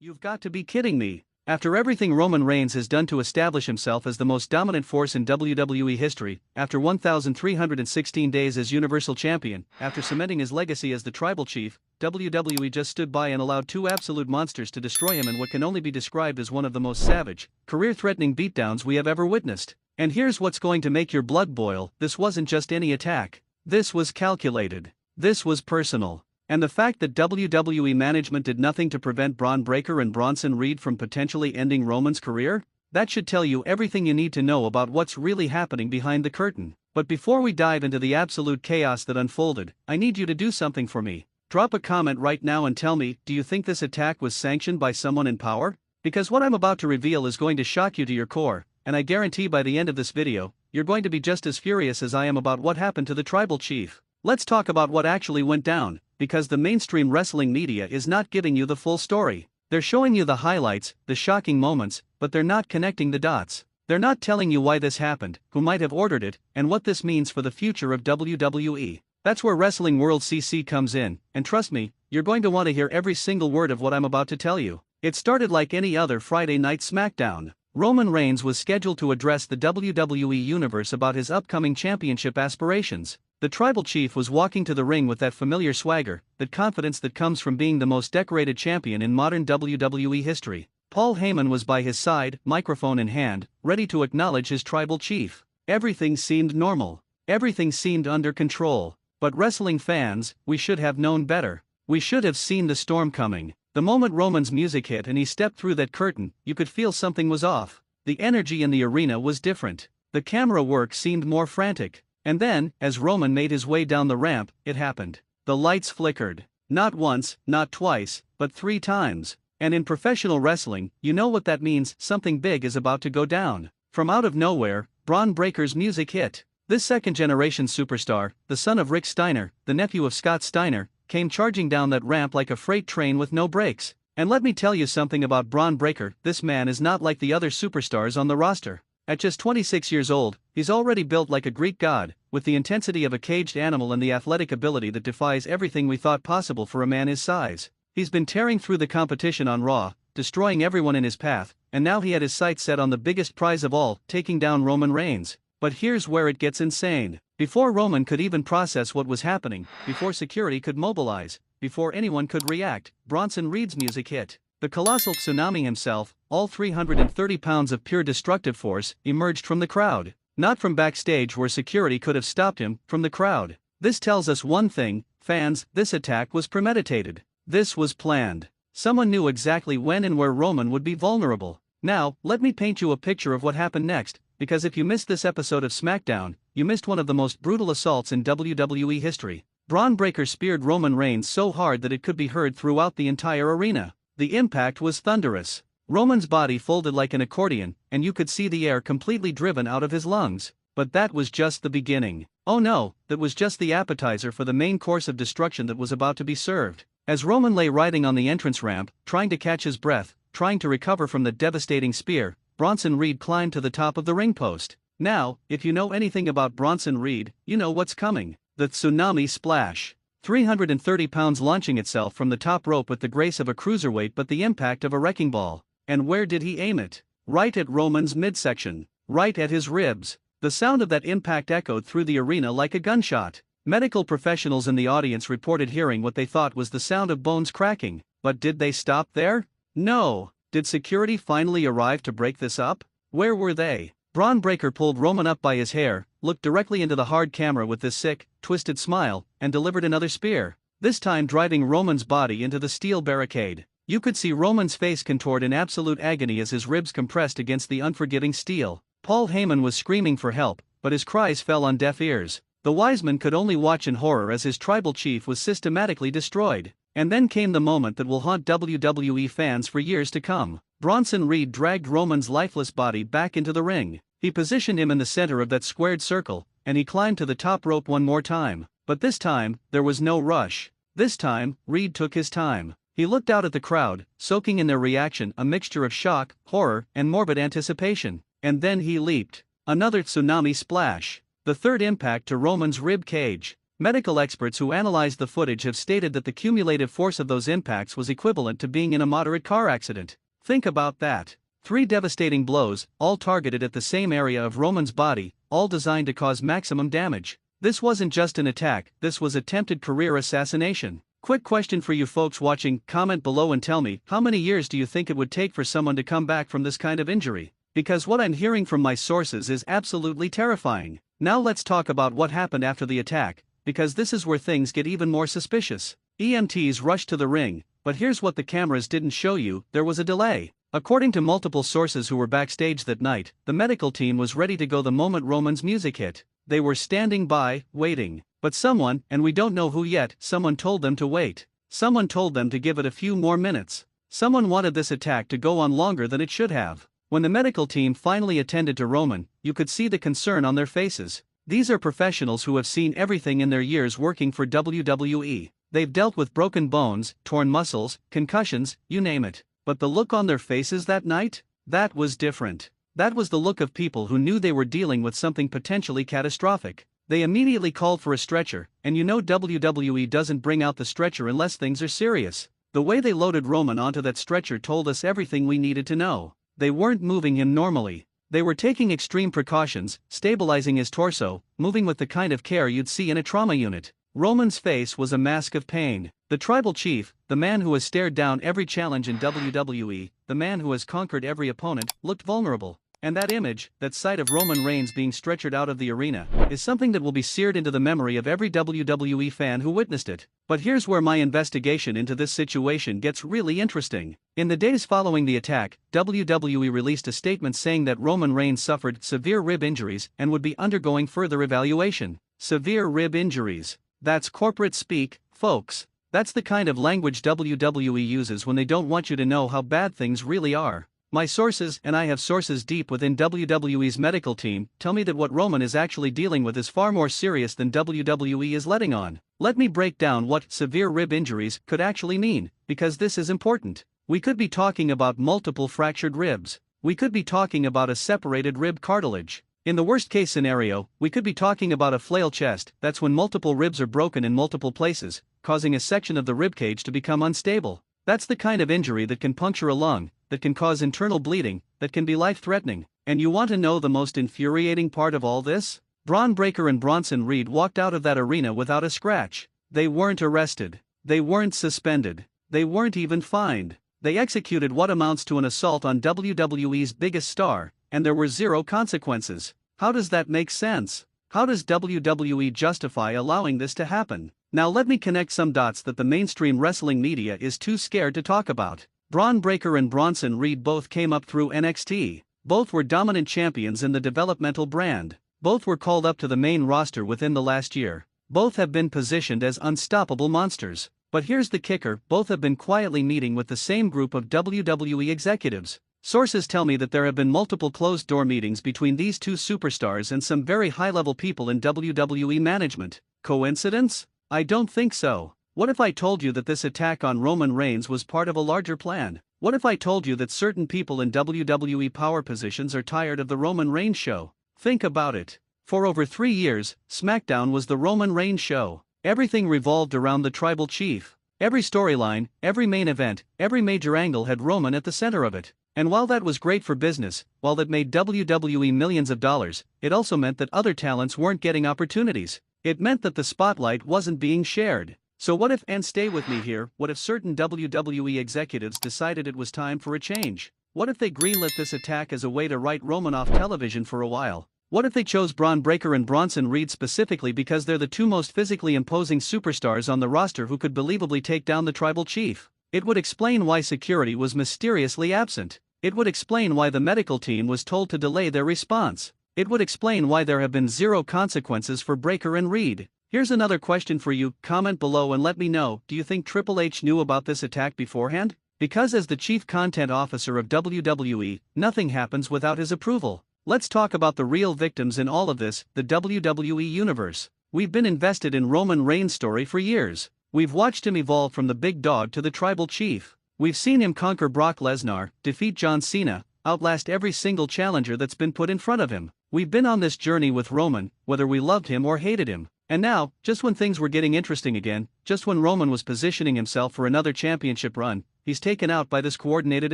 You've got to be kidding me. After everything Roman Reigns has done to establish himself as the most dominant force in WWE history, after 1,316 days as Universal Champion, after cementing his legacy as the Tribal Chief, WWE just stood by and allowed two absolute monsters to destroy him in what can only be described as one of the most savage, career-threatening beatdowns we have ever witnessed. And here's what's going to make your blood boil: this wasn't just any attack. This was calculated. This was personal. And the fact that WWE management did nothing to prevent Bron Breakker and Bronson Reed from potentially ending Roman's career? That should tell you everything you need to know about what's really happening behind the curtain. But before we dive into the absolute chaos that unfolded, I need you to do something for me. Drop a comment right now and tell me, do you think this attack was sanctioned by someone in power? Because what I'm about to reveal is going to shock you to your core, and I guarantee by the end of this video, you're going to be just as furious as I am about what happened to the Tribal Chief. Let's talk about what actually went down. Because the mainstream wrestling media is not giving you the full story. They're showing you the highlights, the shocking moments, but they're not connecting the dots. They're not telling you why this happened, who might have ordered it, and what this means for the future of WWE. That's where Wrestling World CC comes in, and trust me, you're going to want to hear every single word of what I'm about to tell you. It started like any other Friday night SmackDown. Roman Reigns was scheduled to address the WWE Universe about his upcoming championship aspirations. The Tribal Chief was walking to the ring with that familiar swagger, that confidence that comes from being the most decorated champion in modern WWE history. Paul Heyman was by his side, microphone in hand, ready to acknowledge his Tribal Chief. Everything seemed normal. Everything seemed under control. But wrestling fans, we should have known better. We should have seen the storm coming. The moment Roman's music hit and he stepped through that curtain, you could feel something was off. The energy in the arena was different. The camera work seemed more frantic. And then, as Roman made his way down the ramp, it happened. The lights flickered. Not once, not twice, but 3 times. And in professional wrestling, you know what that means: something big is about to go down. From out of nowhere, Bron Breakker's music hit. This second-generation superstar, the son of Rick Steiner, the nephew of Scott Steiner, came charging down that ramp like a freight train with no brakes. And let me tell you something about Bron Breakker: this man is not like the other superstars on the roster. At just 26 years old, he's already built like a Greek god, with the intensity of a caged animal and the athletic ability that defies everything we thought possible for a man his size. He's been tearing through the competition on Raw, destroying everyone in his path, and now he had his sights set on the biggest prize of all, taking down Roman Reigns. But here's where it gets insane. Before Roman could even process what was happening, before security could mobilize, before anyone could react, Bronson Reed's music hit. The colossal tsunami himself, all 330 pounds of pure destructive force, emerged from the crowd. Not from backstage where security could have stopped him, from the crowd. This tells us one thing, fans: this attack was premeditated. This was planned. Someone knew exactly when and where Roman would be vulnerable. Now, let me paint you a picture of what happened next, because if you missed this episode of SmackDown, you missed one of the most brutal assaults in WWE history. Bron Breakker speared Roman Reigns so hard that it could be heard throughout the entire arena. The impact was thunderous. Roman's body folded like an accordion, and you could see the air completely driven out of his lungs. But that was just the beginning. Oh no, that was just the appetizer for the main course of destruction that was about to be served. As Roman lay riding on the entrance ramp, trying to catch his breath, trying to recover from the devastating spear, Bronson Reed climbed to the top of the ring post. Now, if you know anything about Bronson Reed, you know what's coming. The tsunami splash. 330 pounds launching itself from the top rope with the grace of a cruiserweight but the impact of a wrecking ball. And where did he aim it? Right at Roman's midsection. Right at his ribs. The sound of that impact echoed through the arena like a gunshot. Medical professionals in the audience reported hearing what they thought was the sound of bones cracking. But did they stop there? No. Did security finally arrive to break this up? Where were they? Bron Breakker pulled Roman up by his hair, looked directly into the hard camera with this sick, twisted smile, and delivered another spear. This time driving Roman's body into the steel barricade. You could see Roman's face contort in absolute agony as his ribs compressed against the unforgiving steel. Paul Heyman was screaming for help, but his cries fell on deaf ears. The wise man could only watch in horror as his Tribal Chief was systematically destroyed. And then came the moment that will haunt WWE fans for years to come. Bronson Reed dragged Roman's lifeless body back into the ring. He positioned him in the center of that squared circle, and he climbed to the top rope one more time. But this time, there was no rush. This time, Reed took his time. He looked out at the crowd, soaking in their reaction a mixture of shock, horror, and morbid anticipation. And then he leaped. Another tsunami splash. The third impact to Roman's rib cage. Medical experts who analyzed the footage have stated that the cumulative force of those impacts was equivalent to being in a moderate car accident. Think about that. 3 devastating blows, all targeted at the same area of Roman's body, all designed to cause maximum damage. This wasn't just an attack, this was attempted career assassination. Quick question for you folks watching, comment below and tell me, how many years do you think it would take for someone to come back from this kind of injury? Because what I'm hearing from my sources is absolutely terrifying. Now let's talk about what happened after the attack, because this is where things get even more suspicious. EMTs rushed to the ring, but here's what the cameras didn't show you: there was a delay. According to multiple sources who were backstage that night, the medical team was ready to go the moment Roman's music hit. They were standing by, waiting. But someone, and we don't know who yet, someone told them to wait. Someone told them to give it a few more minutes. Someone wanted this attack to go on longer than it should have. When the medical team finally attended to Roman, you could see the concern on their faces. These are professionals who have seen everything in their years working for WWE. They've dealt with broken bones, torn muscles, concussions, you name it. But the look on their faces that night? That was different. That was the look of people who knew they were dealing with something potentially catastrophic. They immediately called for a stretcher, and you know WWE doesn't bring out the stretcher unless things are serious. The way they loaded Roman onto that stretcher told us everything we needed to know. They weren't moving him normally. They were taking extreme precautions, stabilizing his torso, moving with the kind of care you'd see in a trauma unit. Roman's face was a mask of pain. The tribal chief, the man who has stared down every challenge in WWE, the man who has conquered every opponent, looked vulnerable. And that image, that sight of Roman Reigns being stretchered out of the arena, is something that will be seared into the memory of every WWE fan who witnessed it. But here's where my investigation into this situation gets really interesting. In the days following the attack, WWE released a statement saying that Roman Reigns suffered severe rib injuries and would be undergoing further evaluation. Severe rib injuries. That's corporate speak, folks. That's the kind of language WWE uses when they don't want you to know how bad things really are. My sources, and I have sources deep within WWE's medical team, tell me that what Roman is actually dealing with is far more serious than WWE is letting on. Let me break down what severe rib injuries could actually mean, because this is important. We could be talking about multiple fractured ribs. We could be talking about a separated rib cartilage. In the worst case scenario, we could be talking about a flail chest. That's when multiple ribs are broken in multiple places, causing a section of the ribcage to become unstable. That's the kind of injury that can puncture a lung, that can cause internal bleeding, that can be life-threatening. And you want to know the most infuriating part of all this? Bron Breakker and Bronson Reed walked out of that arena without a scratch. They weren't arrested. They weren't suspended. They weren't even fined. They executed what amounts to an assault on WWE's biggest star, and there were zero consequences. How does that make sense? How does WWE justify allowing this to happen? Now let me connect some dots that the mainstream wrestling media is too scared to talk about. Bron Breakker and Bronson Reed both came up through NXT. Both were dominant champions in the developmental brand. Both were called up to the main roster within the last year. Both have been positioned as unstoppable monsters. But here's the kicker: both have been quietly meeting with the same group of WWE executives. Sources tell me that there have been multiple closed-door meetings between these two superstars and some very high-level people in WWE management. Coincidence? I don't think so. What if I told you that this attack on Roman Reigns was part of a larger plan? What if I told you that certain people in WWE power positions are tired of the Roman Reigns show? Think about it. For over 3 years, SmackDown was the Roman Reigns show. Everything revolved around the tribal chief. Every storyline, every main event, every major angle had Roman at the center of it. And while that was great for business, while that made WWE millions of dollars, it also meant that other talents weren't getting opportunities. It meant that the spotlight wasn't being shared. So what if, and stay with me here, what if certain WWE executives decided it was time for a change? What if they greenlit this attack as a way to write Roman off television for a while? What if they chose Bron Breakker and Bronson Reed specifically because they're the two most physically imposing superstars on the roster who could believably take down the tribal chief? It would explain why security was mysteriously absent. It would explain why the medical team was told to delay their response. It would explain why there have been zero consequences for Breakker and Reed. Here's another question for you. Comment below and let me know, do you think Triple H knew about this attack beforehand? Because as the chief content officer of WWE, nothing happens without his approval. Let's talk about the real victims in all of this, the WWE Universe. We've been invested in Roman Reigns' story for years. We've watched him evolve from the big dog to the tribal chief. We've seen him conquer Brock Lesnar, defeat John Cena, outlast every single challenger that's been put in front of him. We've been on this journey with Roman, whether we loved him or hated him. And now, just when things were getting interesting again, just when Roman was positioning himself for another championship run, he's taken out by this coordinated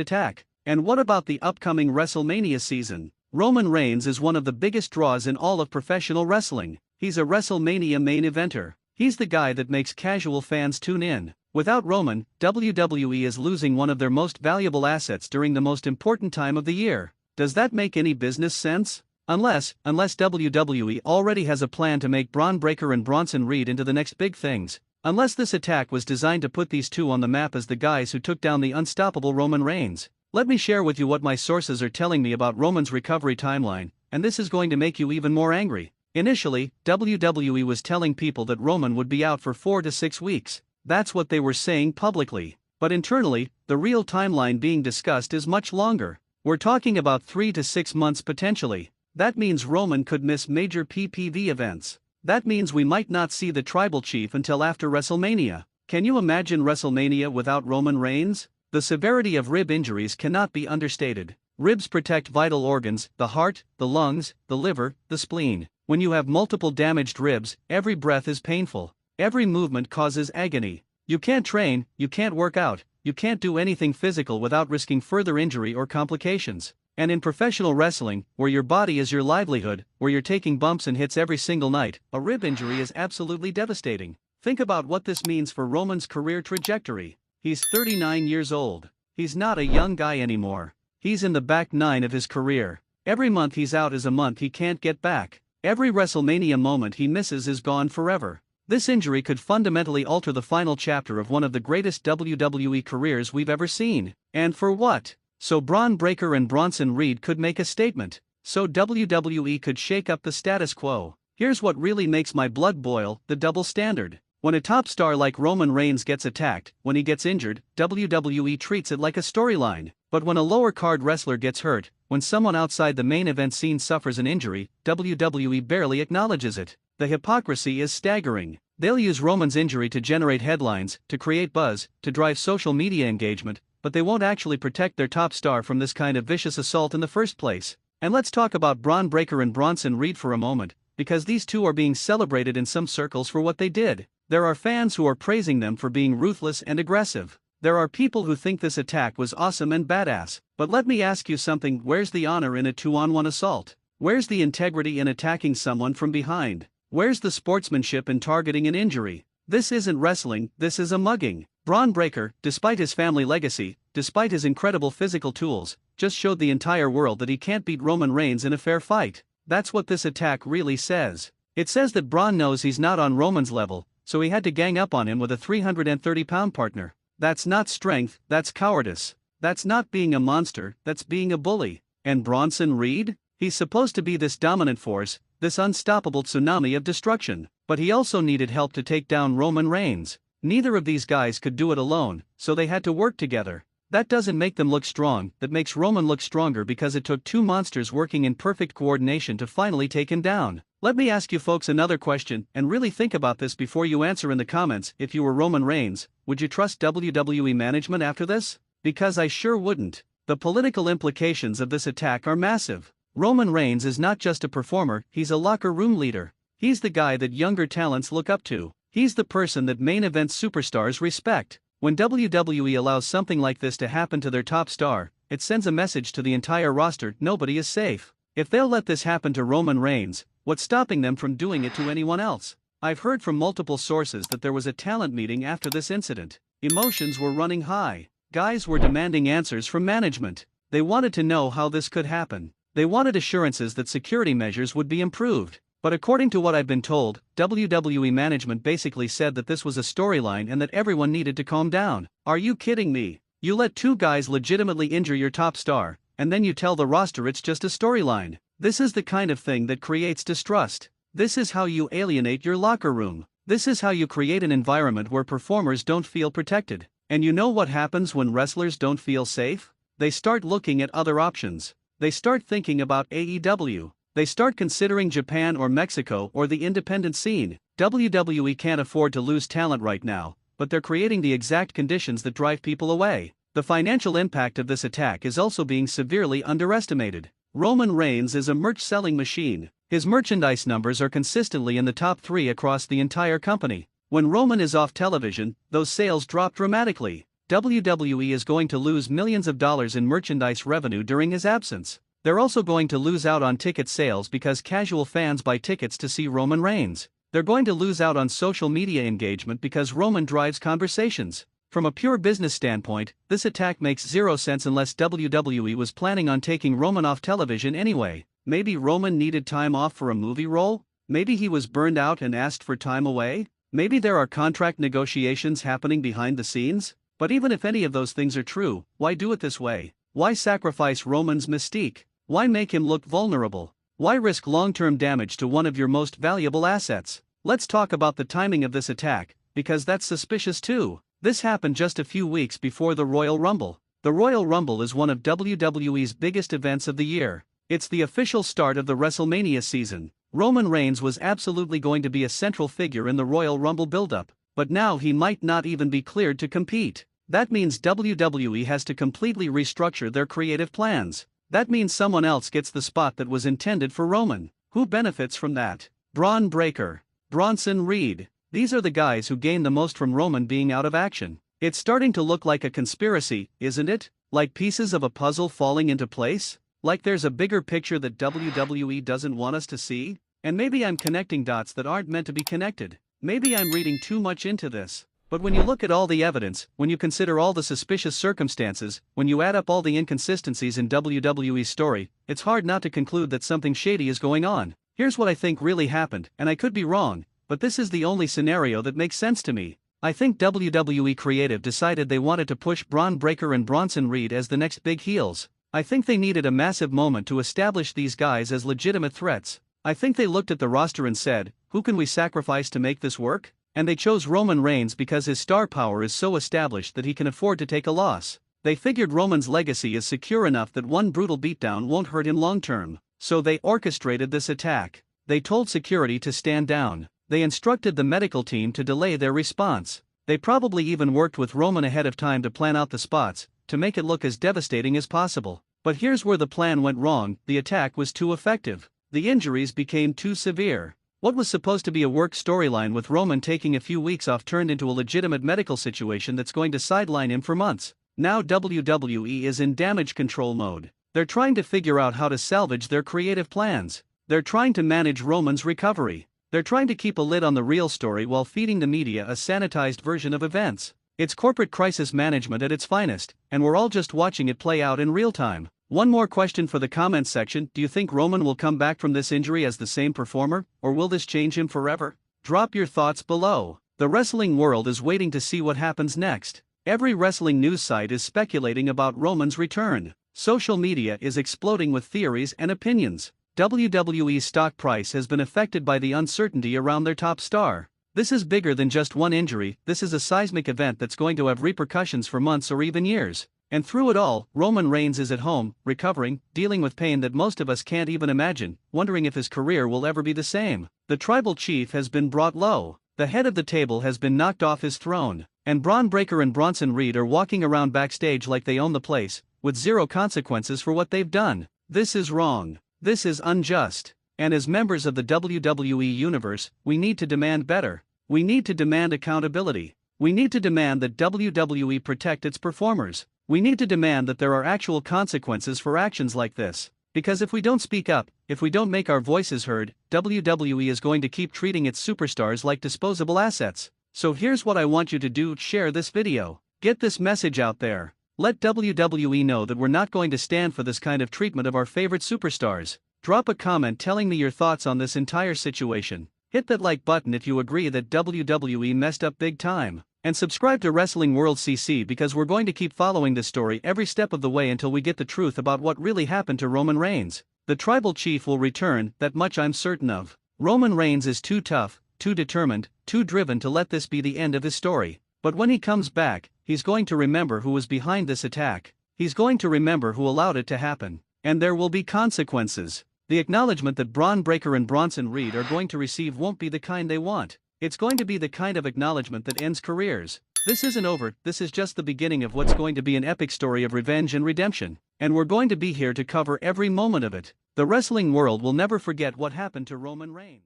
attack. And what about the upcoming WrestleMania season? Roman Reigns is one of the biggest draws in all of professional wrestling. He's a WrestleMania main eventer. He's the guy that makes casual fans tune in. Without Roman, WWE is losing one of their most valuable assets during the most important time of the year. Does that make any business sense? Unless WWE already has a plan to make Bron Breakker and Bronson Reed into the next big things. Unless this attack was designed to put these two on the map as the guys who took down the unstoppable Roman Reigns. Let me share with you what my sources are telling me about Roman's recovery timeline, and this is going to make you even more angry. Initially, WWE was telling people that Roman would be out for 4 to 6 weeks. That's what they were saying publicly. But internally, the real timeline being discussed is much longer. We're talking about 3 to 6 months potentially. That means Roman could miss major PPV events. That means we might not see the Tribal Chief until after WrestleMania. Can you imagine WrestleMania without Roman Reigns? The severity of rib injuries cannot be understated. Ribs protect vital organs, the heart, the lungs, the liver, the spleen. When you have multiple damaged ribs, every breath is painful. Every movement causes agony. You can't train, you can't work out, you can't do anything physical without risking further injury or complications. And in professional wrestling, where your body is your livelihood, where you're taking bumps and hits every single night, a rib injury is absolutely devastating. Think about what this means for Roman's career trajectory. He's 39 years old. He's not a young guy anymore. He's in the back nine of his career. Every month he's out is a month he can't get back. Every WrestleMania moment he misses is gone forever. This injury could fundamentally alter the final chapter of one of the greatest WWE careers we've ever seen. And for what? So Bron Breakker and Bronson Reed could make a statement. So WWE could shake up the status quo. Here's what really makes my blood boil: the double standard. When a top star like Roman Reigns gets attacked, when he gets injured, WWE treats it like a storyline. But when a lower card wrestler gets hurt, when someone outside the main event scene suffers an injury, WWE barely acknowledges it. The hypocrisy is staggering. They'll use Roman's injury to generate headlines, to create buzz, to drive social media engagement, but they won't actually protect their top star from this kind of vicious assault in the first place. And let's talk about Bron Breakker and Bronson Reed for a moment, because these two are being celebrated in some circles for what they did. There are fans who are praising them for being ruthless and aggressive. There are people who think this attack was awesome and badass. But let me ask you something: where's the honor in a 2-on-1 assault? Where's the integrity in attacking someone from behind? Where's the sportsmanship in targeting an injury? This isn't wrestling, this is a mugging. Bron Breakker, despite his family legacy, despite his incredible physical tools, just showed the entire world that he can't beat Roman Reigns in a fair fight. That's what this attack really says. It says that Bron knows he's not on Roman's level, so he had to gang up on him with a 330-pound partner. That's not strength, that's cowardice. That's not being a monster, that's being a bully. And Bronson Reed? He's supposed to be this dominant force, this unstoppable tsunami of destruction, but he also needed help to take down Roman Reigns. Neither of these guys could do it alone, so they had to work together. That doesn't make them look strong, that makes Roman look stronger, because it took two monsters working in perfect coordination to finally take him down. Let me ask you folks another question, and really think about this before you answer in the comments. If you were Roman Reigns, would you trust WWE management after this? Because I sure wouldn't. The political implications of this attack are massive. Roman Reigns is not just a performer, he's a locker room leader. He's the guy that younger talents look up to. He's the person that main event superstars respect. When WWE allows something like this to happen to their top star, it sends a message to the entire roster: nobody is safe. If they'll let this happen to Roman Reigns, what's stopping them from doing it to anyone else? I've heard from multiple sources that there was a talent meeting after this incident. Emotions were running high. Guys were demanding answers from management. They wanted to know how this could happen. They wanted assurances that security measures would be improved. But according to what I've been told, WWE management basically said that this was a storyline and that everyone needed to calm down. Are you kidding me? You let two guys legitimately injure your top star, and then you tell the roster it's just a storyline. This is the kind of thing that creates distrust. This is how you alienate your locker room. This is how you create an environment where performers don't feel protected. And you know what happens when wrestlers don't feel safe? They start looking at other options. They start thinking about AEW. They start considering Japan or Mexico or the independent scene. WWE can't afford to lose talent right now, but they're creating the exact conditions that drive people away. The financial impact of this attack is also being severely underestimated. Roman Reigns is a merch-selling machine. His merchandise numbers are consistently in the top 3 across the entire company. When Roman is off television, those sales drop dramatically. WWE is going to lose millions of dollars in merchandise revenue during his absence. They're also going to lose out on ticket sales because casual fans buy tickets to see Roman Reigns. They're going to lose out on social media engagement because Roman drives conversations. From a pure business standpoint, this attack makes zero sense unless WWE was planning on taking Roman off television anyway. Maybe Roman needed time off for a movie role? Maybe he was burned out and asked for time away? Maybe there are contract negotiations happening behind the scenes? But even if any of those things are true, why do it this way? Why sacrifice Roman's mystique? Why make him look vulnerable? Why risk long-term damage to one of your most valuable assets? Let's talk about the timing of this attack, because that's suspicious too. This happened just a few weeks before the Royal Rumble. The Royal Rumble is one of WWE's biggest events of the year. It's the official start of the WrestleMania season. Roman Reigns was absolutely going to be a central figure in the Royal Rumble build-up, but now he might not even be cleared to compete. That means WWE has to completely restructure their creative plans. That means someone else gets the spot that was intended for Roman. Who benefits from that? Bron Breakker, Bronson Reed. These are the guys who gain the most from Roman being out of action. It's starting to look like a conspiracy, isn't it? Like pieces of a puzzle falling into place? Like there's a bigger picture that WWE doesn't want us to see? And maybe I'm connecting dots that aren't meant to be connected. Maybe I'm reading too much into this. But when you look at all the evidence, when you consider all the suspicious circumstances, when you add up all the inconsistencies in WWE's story, it's hard not to conclude that something shady is going on. Here's what I think really happened, and I could be wrong, but this is the only scenario that makes sense to me. I think WWE Creative decided they wanted to push Bron Breakker and Bronson Reed as the next big heels. I think they needed a massive moment to establish these guys as legitimate threats. I think they looked at the roster and said, who can we sacrifice to make this work? And they chose Roman Reigns because his star power is so established that he can afford to take a loss. They figured Roman's legacy is secure enough that one brutal beatdown won't hurt him long term. So they orchestrated this attack. They told security to stand down. They instructed the medical team to delay their response. They probably even worked with Roman ahead of time to plan out the spots, to make it look as devastating as possible. But here's where the plan went wrong: the attack was too effective. The injuries became too severe. What was supposed to be a work storyline with Roman taking a few weeks off turned into a legitimate medical situation that's going to sideline him for months. Now WWE is in damage control mode. They're trying to figure out how to salvage their creative plans. They're trying to manage Roman's recovery. They're trying to keep a lid on the real story while feeding the media a sanitized version of events. It's corporate crisis management at its finest, and we're all just watching it play out in real time. One more question for the comments section: do you think Roman will come back from this injury as the same performer, or will this change him forever? Drop your thoughts below. The wrestling world is waiting to see what happens next. Every wrestling news site is speculating about Roman's return. Social media is exploding with theories and opinions. WWE's stock price has been affected by the uncertainty around their top star. This is bigger than just one injury. This is a seismic event that's going to have repercussions for months or even years. And through it all, Roman Reigns is at home, recovering, dealing with pain that most of us can't even imagine, wondering if his career will ever be the same. The tribal chief has been brought low. The head of the table has been knocked off his throne. And Bron Breakker and Bronson Reed are walking around backstage like they own the place, with zero consequences for what they've done. This is wrong. This is unjust. And as members of the WWE Universe, we need to demand better. We need to demand accountability. We need to demand that WWE protect its performers. We need to demand that there are actual consequences for actions like this. Because if we don't speak up, if we don't make our voices heard, WWE is going to keep treating its superstars like disposable assets. So here's what I want you to do: share this video. Get this message out there. Let WWE know that we're not going to stand for this kind of treatment of our favorite superstars. Drop a comment telling me your thoughts on this entire situation. Hit that like button if you agree that WWE messed up big time. And subscribe to Wrestling World CC, because we're going to keep following this story every step of the way until we get the truth about what really happened to Roman Reigns. The tribal chief will return, that much I'm certain of. Roman Reigns is too tough, too determined, too driven to let this be the end of his story. But when he comes back, he's going to remember who was behind this attack. He's going to remember who allowed it to happen. And there will be consequences. The acknowledgement that Bron Breakker and Bronson Reed are going to receive won't be the kind they want. It's going to be the kind of acknowledgement that ends careers. This isn't over, this is just the beginning of what's going to be an epic story of revenge and redemption. And we're going to be here to cover every moment of it. The wrestling world will never forget what happened to Roman Reigns.